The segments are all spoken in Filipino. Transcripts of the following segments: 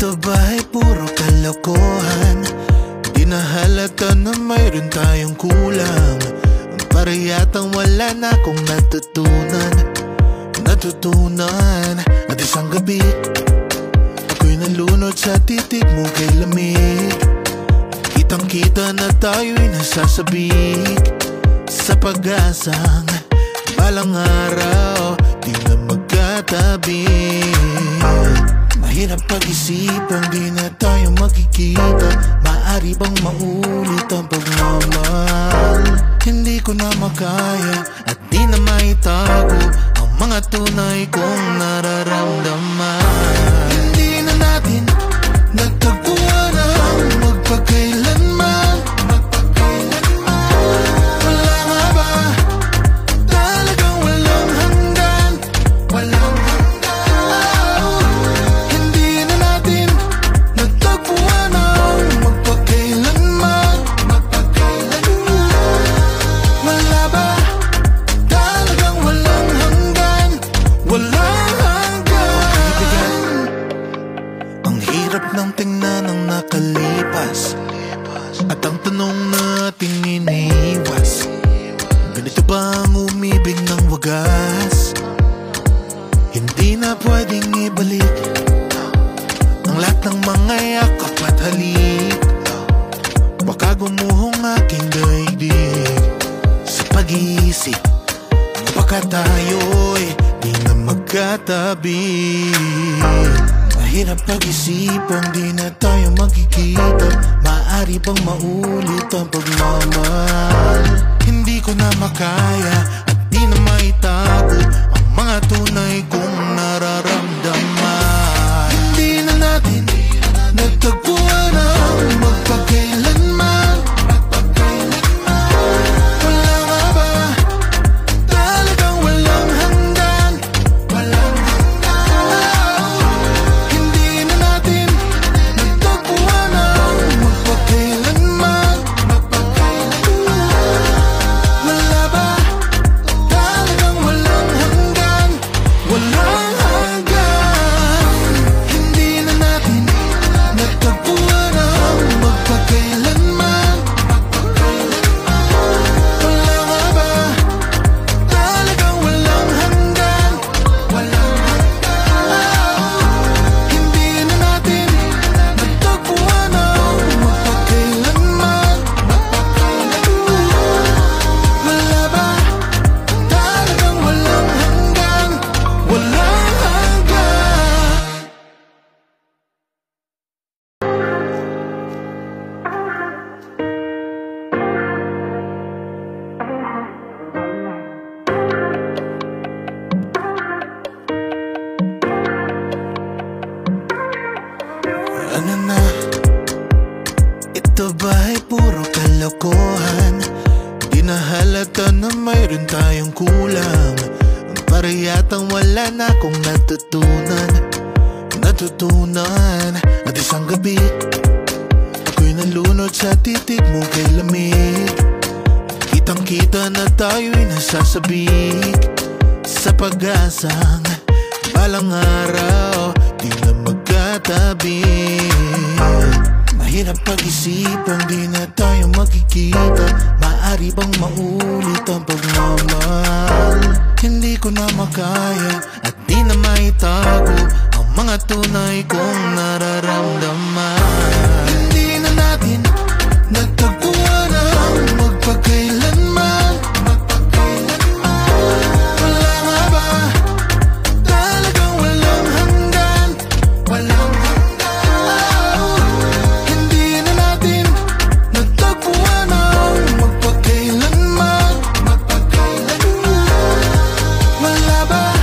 Ito ba'y puro kalokohan? Di na halata na mayroon tayong kulang. Para yatang wala na akong natutunan. At isang gabi ako'y nalunod sa titig mo kay lamig. Kitang kita na tayo'y nasasabik sa pag-asang balang araw di na magkatabi. Mahirap pag-isipan, di na tayo magkikita. Maaari bang maulit ang pagmamahal? Hindi ko na makaya at di na maitago ang mga tunay kong nararamdaman. Hindi na natin nagtagpuan ang magpakailanman. Wala nga ba talagang walang hanggan? Walang hanggan. Hindi na natin nagtagpuan ang magpakailanman. Wala ba talagang walang hanggan? Walang hanggan. Ang hirap ng tingnan ng nakalipas at ang tanong natin iniwas. Ganito ba ang umibig ng wagas? Hindi na pwedeng ibalik ang lahat ng mga yakap at halik. Baka gumuhong aking daigdig sa pag-iisip. Baka tayo'y di na magkatabi. Mahirap pag-isipan, di na tayo magkikita. Maaari bang maulit ang pagmamahal? Hindi ko na makaya at di na maitago ang mga tunay kong nararamdaman. Hindi na natin nagtagpuan ang magpakailanman. Wala nga ba talagang walang hanggan? Walang hanggan. Hindi na natin nagtagpuan ang magpakailanman. Wala ba talagang walang hanggan? Walang hanggan. Hindi na natin nagtagpuan ang magpakailanman. Wala nga ba talagang walang hanggan? Walang hanggan. Hindi na natin nagtagpuan ang magpakailanman. Wala ba talagang walang hanggan? Walang hanggan. Ano na? Ito ba'y puro kalokohan? Di na halata na mayroon tayong kulang. Para yatang wala na akong natutunan. At isang gabi ako'y nalunod sa titig mo kay lamig. Kitang kita na tayo'y nasasabik sa pag-asang balang araw di na magkatabi. Mahirap pag-isipan, di na tayo magkikita. Maaari bang maulit ang pagmamahal? Hindi ko na makaya at di na maitago ang mga tunay kong nararamdaman. Hindi na natin nagtagpuan ang magpakailanman. Wala nga ba talagang walang hanggan? Walang hanggan. Hindi na natin nagtagpuan ang magpakailanman. Wala ba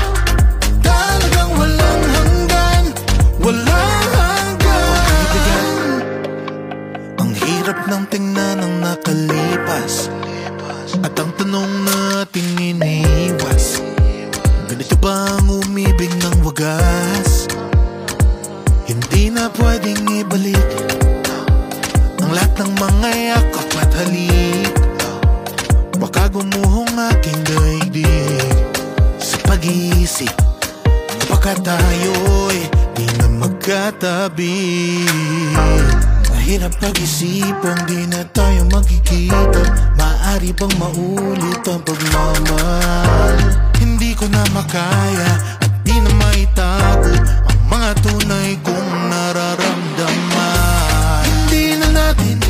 talagang walang hanggan? Walang hanggan. Ang hirap ng tingnan ng nakalipas at ang tanong natin iniwas. Ganito ba ang umibig ng wagas? Hindi na pwedeng ibalik ang lahat ng mga yakap at halik. Baka gumuhong aking daigdig sa pag-iisip. Baka tayo'y di na magkatabi. magkatabi. Mahirap pag-isipang di na tayo magkikita. Maaari bang maulit ang pagmamahal? Hindi ko na makaya at di na maitago ang mga tunay kong nararamdaman. Hindi na natin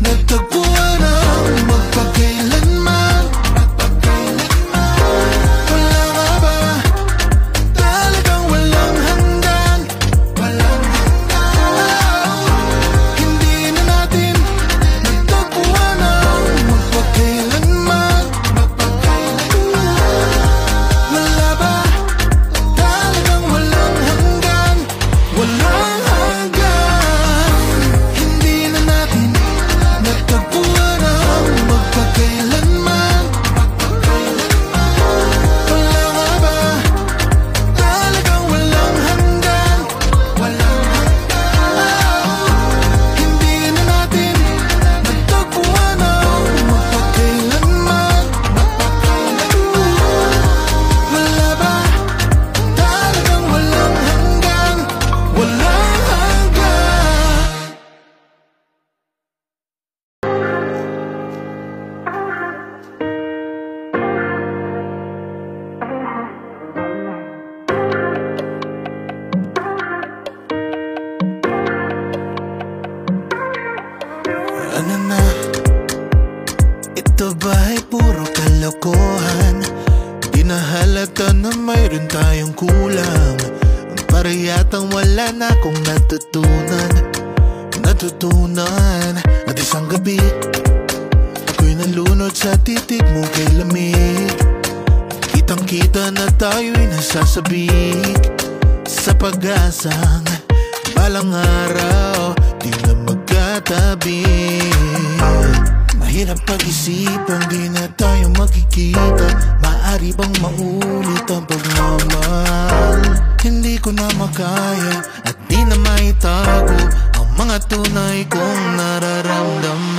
nagtagpuan ang magpakailanman. Wala nga ba? Talagang walang hanggan. Hindi na natin nagtagpuan ang magpakailanman. Wala ba? Talagang walang hanggan. Walang hanggan. Hindi na natin nagtagpuan ang magpakailanman. Wala nga ba? Talagang walang hanggan. Walang hanggan. Hindi na natin nagtagpuan ang magpakailanman. Wala ba? Talagang walang hanggan. Walang hanggan. Ano na? Ito ba ay puro kalokohan? Di na halata na mayroon tayong kulang. Para yatang wala na akong natutunan. At isang gabi ako'y nalunod sa titig mo kay lamig. Kitang kita na tayo'y nasasabik sa pag-asang balang araw di na magkatabi. Mahirap pag-isipang di na tayo magkikita. Maaari bang maulit ang pagmamahal? Hindi ko na makaya at di na maitago ang mga tunay kong nararamdaman.